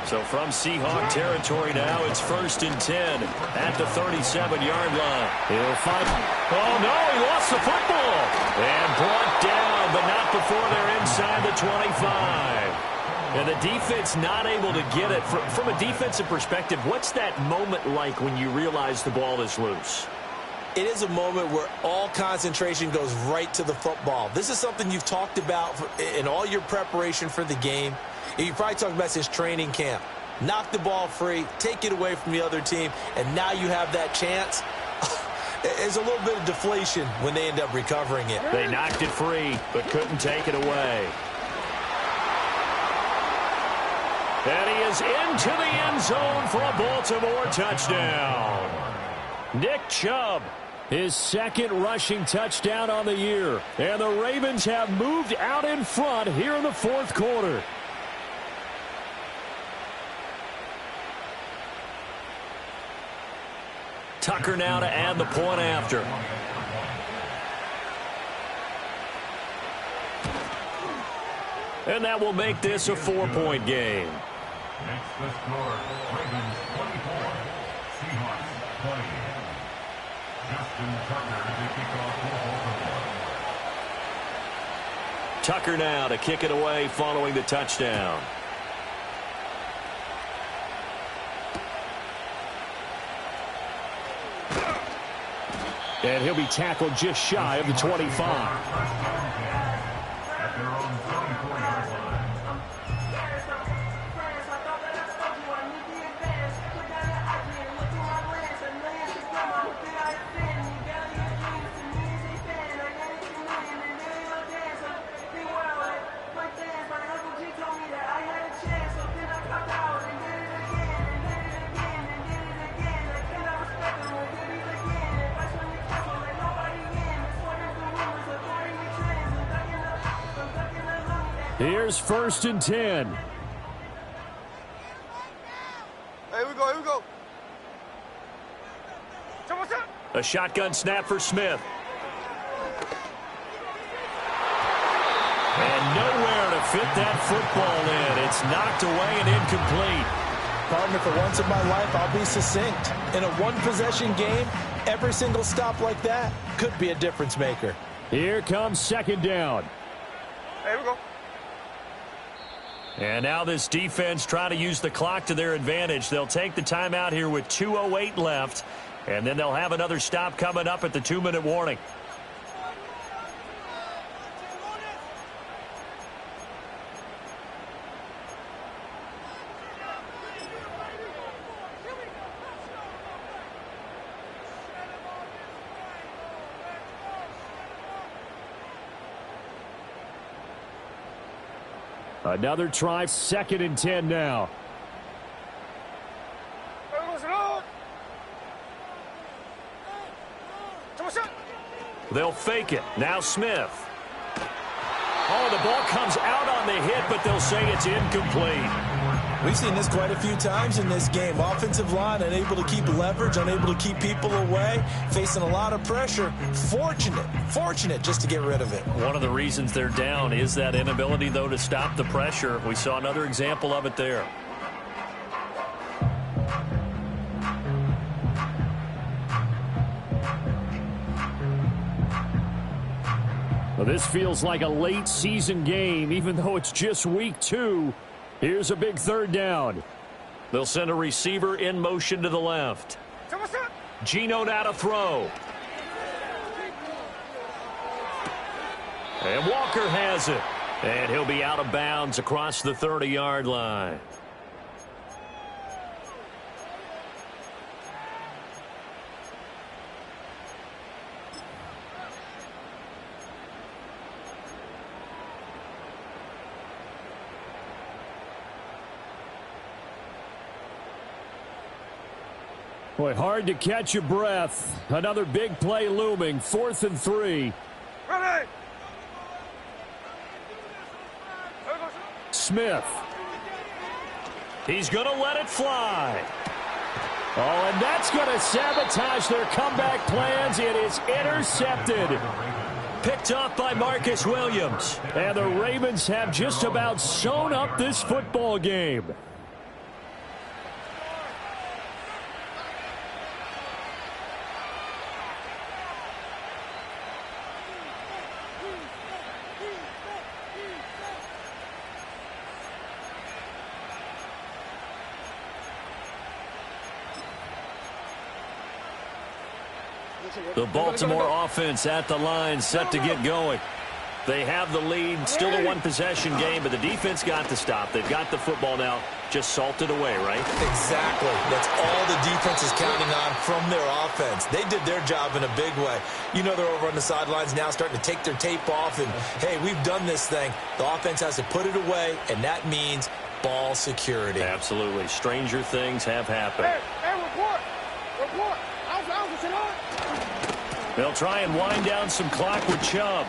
So from Seahawk territory now, it's 1st and 10 at the 37-yard line. He'll find... Oh, no, he lost the football. And brought down, but not before they're inside the 25. And the defense not able to get it. From a defensive perspective, what's that moment like when you realize the ball is loose? It is a moment where all concentration goes right to the football. This is something you've talked about in all your preparation for the game. You probably talked about since training camp. Knock the ball free, take it away from the other team, and now you have that chance. There's a little bit of deflation when they end up recovering it. They knocked it free, but couldn't take it away. And he is into the end zone for a Baltimore touchdown. Nick Chubb, his 2nd rushing touchdown on the year. And the Ravens have moved out in front here in the 4th quarter. Tucker now to add the point after. And that will make this a 4-point game. Next the score, Ravens 24, Seahawks 20. Justin Tucker to kick off for Baltimore. Tucker now to kick it away following the touchdown. And he'll be tackled just shy of the 25. At their own 34-yard line. Here's 1st and 10. Here we go. A shotgun snap for Smith. And nowhere to fit that football in. It's knocked away and incomplete. Partner, for once in my life, I'll be succinct. In a one-possession game, every single stop like that could be a difference maker. Here comes 2nd down. Here we go. And now this defense trying to use the clock to their advantage. They'll take the timeout here with 2:08 left. And then they'll have another stop coming up at the 2-minute warning. Another try, 2nd and 10 now. They'll fake it. Now Smith. Oh, the ball comes out on the hit, but they'll say it's incomplete. We've seen this quite a few times in this game. Offensive line unable to keep leverage, unable to keep people away, facing a lot of pressure. Fortunate just to get rid of it. One of the reasons they're down is that inability, though, to stop the pressure. We saw another example of it there. Well, this feels like a late season game, even though it's just week 2. Here's a big third down. They'll send a receiver in motion to the left. Geno now to throw. And Walker has it. And he'll be out of bounds across the 30-yard line. Boy, hard to catch your breath. Another big play looming. 4th and 3. Ready. Smith. He's going to let it fly. Oh, and that's going to sabotage their comeback plans. It is intercepted. Picked off by Marcus Williams. And the Ravens have just about sewn up this football game. The Baltimore offense at the line, set to get going. They have the lead, still a one-possession game, but the defense got the stop. They've got the football now, just salted away, right? Exactly. That's all the defense is counting on from their offense. They did their job in a big way. You know they're over on the sidelines now starting to take their tape off, and, hey, we've done this thing. The offense has to put it away, and that means ball security. Absolutely. Stranger things have happened. Hey, report. They'll try and wind down some clock with Chubb.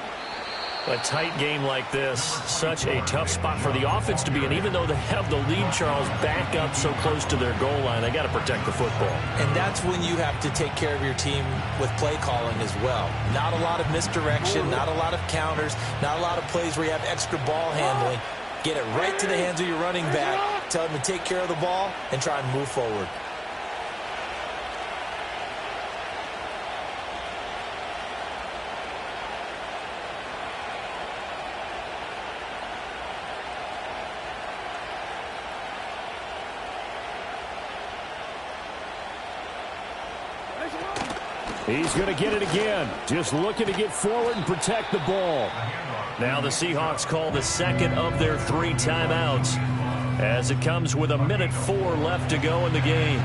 A tight game like this, such a tough spot for the offense to be in. Even though they have the lead, Charles, back up so close to their goal line, they got to protect the football. And that's when you have to take care of your team with play calling as well. Not a lot of misdirection, not a lot of counters, not a lot of plays where you have extra ball handling. Get it right to the hands of your running back, tell him to take care of the ball, and try and move forward. He's going to get it again. Just looking to get forward and protect the ball. Now the Seahawks call the second of their 3 timeouts as it comes with 1:04 left to go in the game.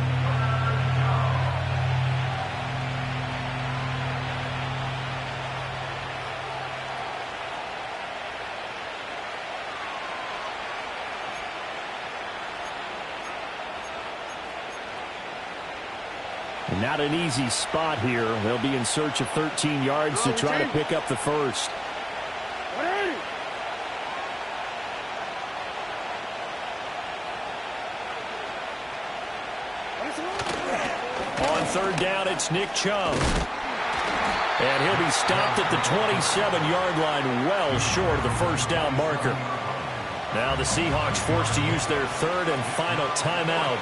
Not an easy spot here. They'll be in search of 13 yards to try to pick up the first. On 3rd down, it's Nick Chubb. And he'll be stopped at the 27-yard line, well short of the first down marker. Now the Seahawks forced to use their 3rd and final timeout.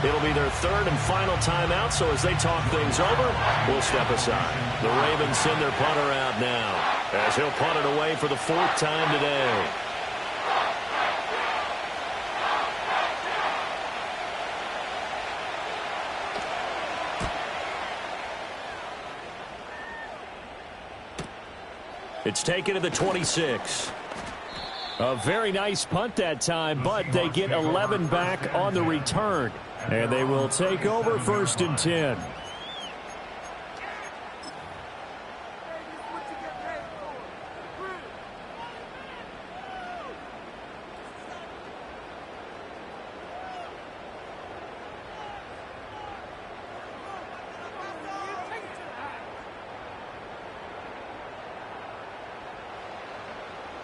It'll be their 3rd and final timeout, so as they talk things over, we'll step aside. The Ravens send their punter out now, as he'll punt it away for the 4th time today. It's taken to the 26. A very nice punt that time, but they get 11 back on the return. And they will take over 1st and 10.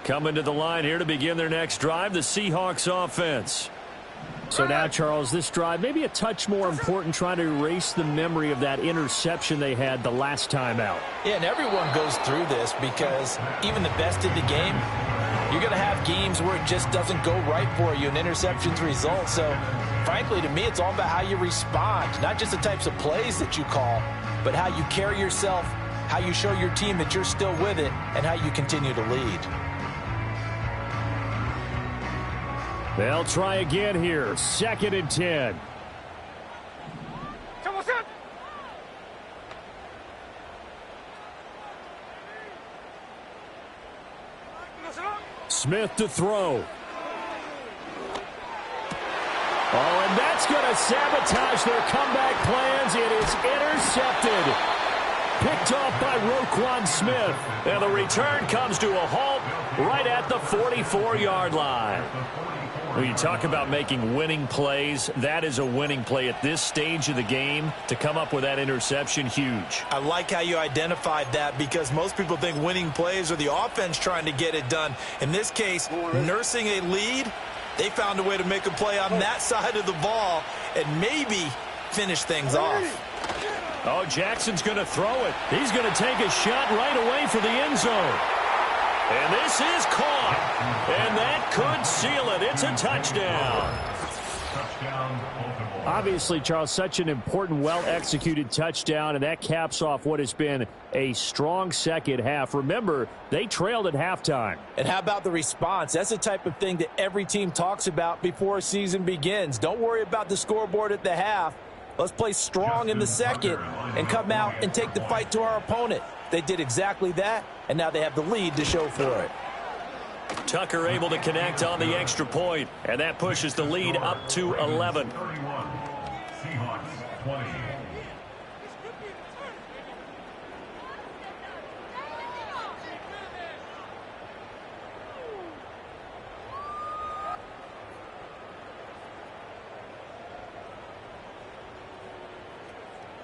Coming to the line here to begin their next drive, the Seahawks offense. So now, Charles, this drive maybe a touch more important, trying to erase the memory of that interception they had the last time out. Yeah, and everyone goes through this because even the best in the game, you're going to have games where it just doesn't go right for you, and interceptions result. So, frankly, to me, it's all about how you respond, not just the types of plays that you call, but how you carry yourself, how you show your team that you're still with it, and how you continue to lead. They'll try again here. 2nd and 10. Smith to throw. Oh, and that's going to sabotage their comeback plans. It is intercepted. Picked off by Roquan Smith. And the return comes to a halt right at the 44-yard line. When you talk about making winning plays, that is a winning play at this stage of the game. To come up with that interception, huge. I like how you identified that, because most people think winning plays are the offense trying to get it done. In this case, nursing a lead, they found a way to make a play on that side of the ball and maybe finish things off. Oh, Jackson's going to throw it. He's going to take a shot right away for the end zone. And this is caught. And that could seal it. It's a touchdown. Obviously, Charles, such an important, well-executed touchdown, and that caps off what has been a strong second half. Remember, they trailed at halftime. And how about the response? That's the type of thing that every team talks about before a season begins. Don't worry about the scoreboard at the half. Let's play strong in the second and come out and take the fight to our opponent. They did exactly that, and now they have the lead to show for it. Tucker able to connect on the extra point, and that pushes the lead up to 11. Seahawks 20.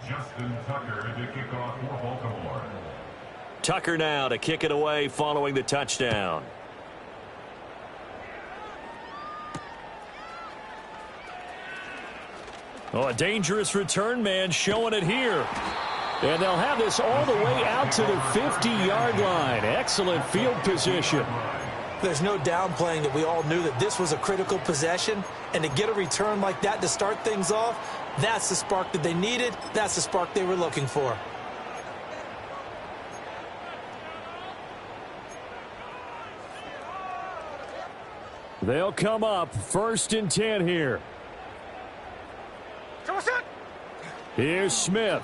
Justin Tucker to kick off for Baltimore. Tucker now to kick it away following the touchdown. Oh, a dangerous return man showing it here. And they'll have this all the way out to the 50-yard line. Excellent field position. There's no downplaying that we all knew that this was a critical possession, and to get a return like that to start things off, that's the spark that they needed. That's the spark they were looking for. They'll come up 1st and 10 here. Here's Smith.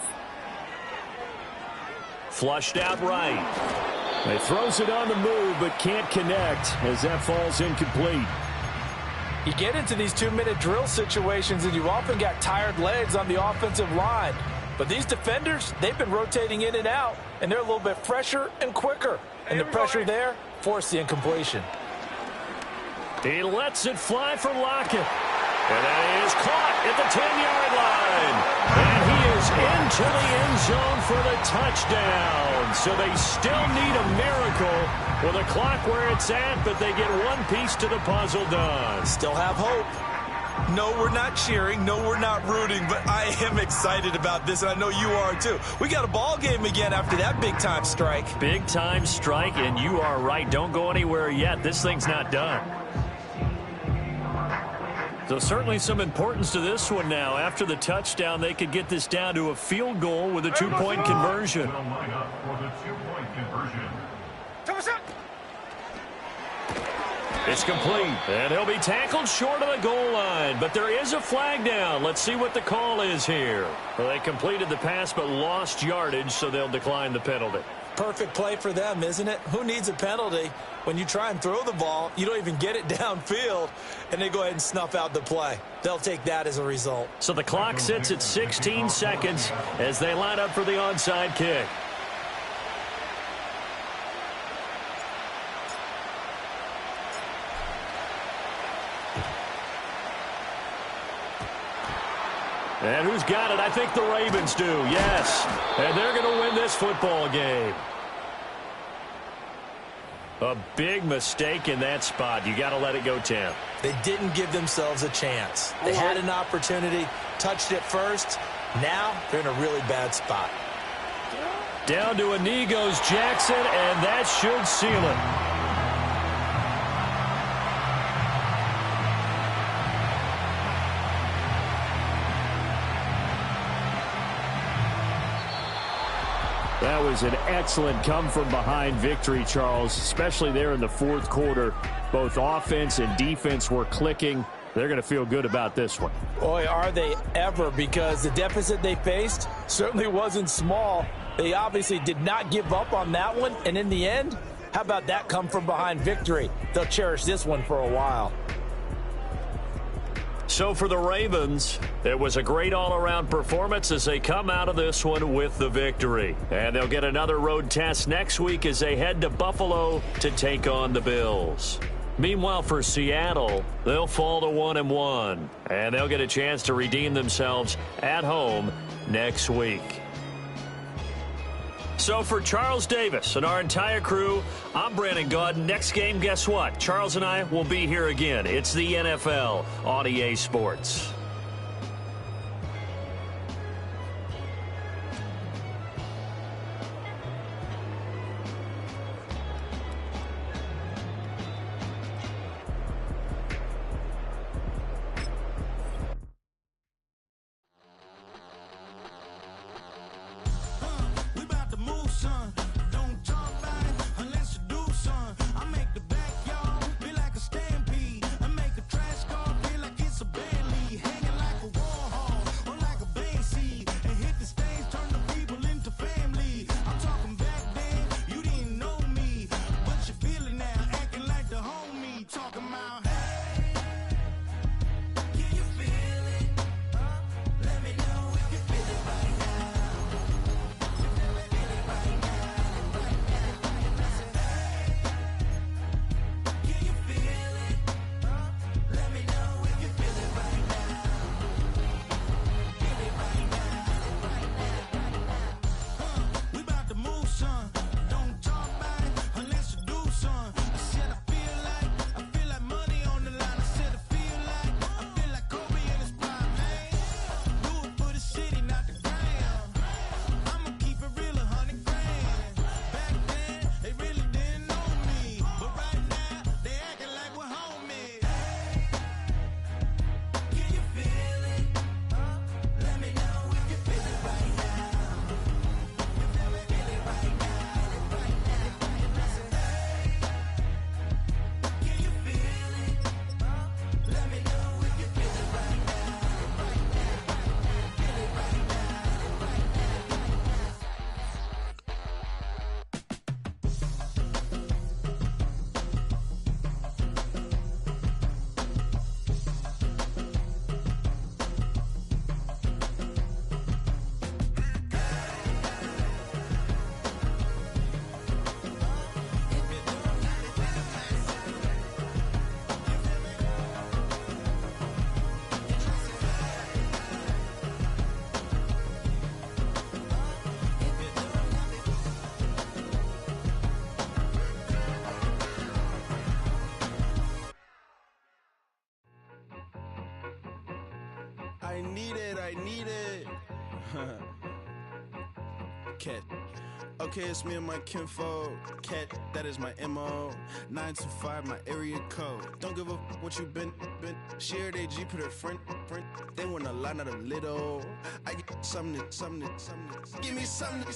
Flushed out right. He throws it on the move but can't connect as that falls incomplete. You get into these 2-minute drill situations and you often got tired legs on the offensive line. But these defenders, they've been rotating in and out, and they're a little bit fresher and quicker. And the pressure there forced the incompletion. He lets it fly for Lockett. And that is caught at the 10-yard line. And he is into the end zone for the touchdown. So they still need a miracle with the clock where it's at, but they get one piece to the puzzle done. Still have hope. No, we're not cheering. No, we're not rooting. But I am excited about this, and I know you are too. We got a ball game again after that big-time strike. Big-time strike, and you are right. Don't go anywhere yet. This thing's not done. So certainly some importance to this one now. After the touchdown, they could get this down to a field goal with a 2-point conversion. It's complete, and he'll be tackled short of the goal line. But there is a flag down. Let's see what the call is here. Well, they completed the pass but lost yardage, so they'll decline the penalty. Perfect play for them, isn't it? Who needs a penalty? When you try and throw the ball, you don't even get it downfield, and they go ahead and snuff out the play. They'll take that as a result. So the clock sits at 16 seconds as they line up for the onside kick. And who's got it? I think the Ravens do, yes. And they're going to win this football game. A big mistake in that spot. You got to let it go, Tim. They didn't give themselves a chance. They had an opportunity, touched it first. Now they're in a really bad spot. Down to a knee goes Jackson, and that should seal it. That was an excellent come-from-behind victory, Charles, especially there in the fourth quarter. Both offense and defense were clicking. They're going to feel good about this one. Boy, are they ever, because the deficit they faced certainly wasn't small. They obviously did not give up on that one, and in the end, how about that come-from-behind victory? They'll cherish this one for a while. So for the Ravens, it was a great all-around performance as they come out of this one with the victory. And they'll get another road test next week as they head to Buffalo to take on the Bills. Meanwhile, for Seattle, they'll fall to 1-1, and they'll get a chance to redeem themselves at home next week. So for Charles Davis and our entire crew, I'm Brandon Gaudin. Next game, guess what? Charles and I will be here again. It's the NFL on EA Sports. I need it. Cat. Okay, it's me and my kinfolk. Cat, that is my MO. 925, my area code. Don't give a what you been. Share they G, put her friend. They want a lot, not a little. I get something. Give me something.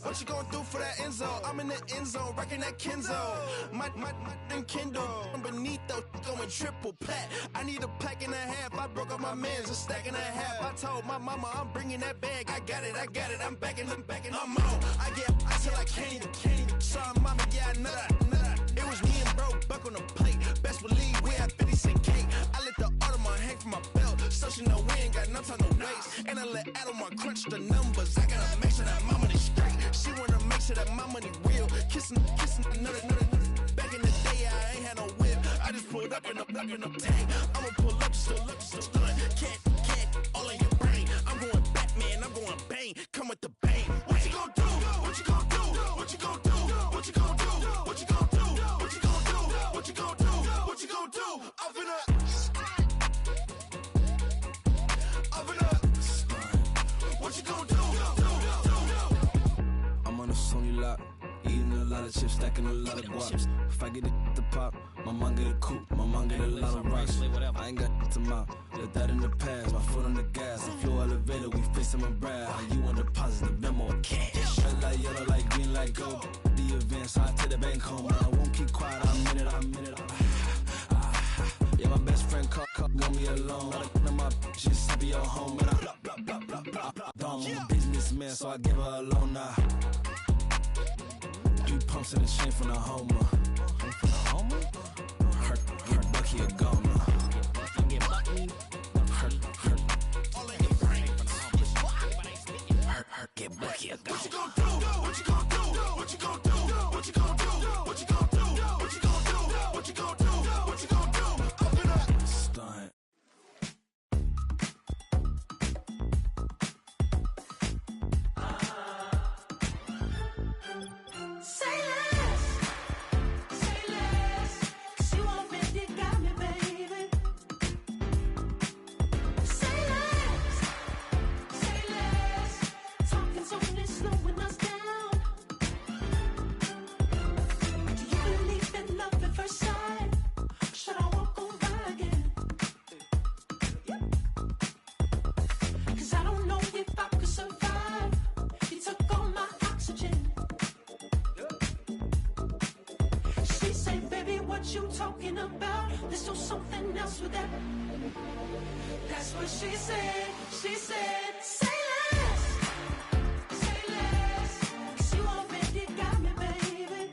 What you gonna do for that end zone? I'm in the end zone, wrecking that Kenzo. My Kindle. I'm beneath though, going triple plat. I need a pack and a half. I broke up my mans, a stack and a half. I told my mama I'm bringing that bag. I got it. I'm backing. I'm on. I till I can't. Sorry, mama, yeah, I know that. It was me and bro, buck on the plate. Best believe we had 50 cent cake. I let the Audemars hang from my belt, so she know we ain't got no time to waste. And I let Audemars crunch the numbers. I gotta make sure that my money straight. She wanna make sure that my money real. Kissing another. Back in the day, I ain't had no whip. I just pulled up in a tank. I'ma pull up just to stun. Cat, all in your brain. I'm going Batman, I'm going bang. Come with the bang. What you gonna do? What you gonna do? What you gonna do? What you gonna do? What you gonna do? What you gonna do? I'm finna. What you gonna do? I'm on a Sony lot, eating a lot of chips, stacking a lot of guaps. If I get it to pop, my mom get a coupe, my mom get a lot of rocks. I ain't got to mouth, let that in the past. My foot on the gas, the flow elevator, we facing my brad. How you on deposit the memo of cash? Red like yellow, like green, like gold. The event, so I take the bank home. I won't keep quiet, I'm in it. Yeah, my best friend want me alone. None of my bitches happy at home. And I blah, blah, blah, blah, blah, blah. I'm a businessman, so I give her a loan now. 3 pumps in the chain from the Homer. Hurt Bucky a goner. Hurt get Bucky a goner. What you gonna do? What you gonna do? What you gonna do? What you gonna do? What you gonna do? What you gonna do? What you gonna do? What you gonna do? Up in a stunt. That's what she said. She said, say less. Say less. 'Cause you already got me, baby.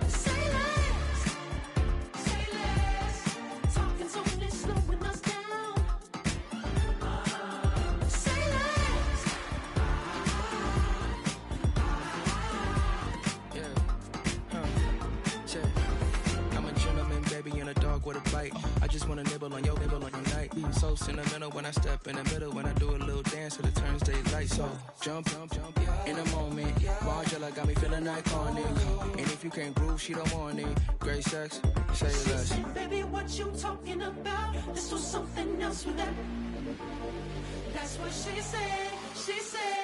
Say less. Say less. Talking's only slowing us down. Say less. I'm a gentleman, baby, and a dog with a bite. I just wanna nibble on your night. So sentimental when I step in the middle. When I do a little dance, so the turns daylight. So jump in the moment. Margella got me feeling iconic. And if you can't groove, she don't want it. Great sex, say less. She said, baby, what you talking about? Let's do something else with that. That's what she said. She said.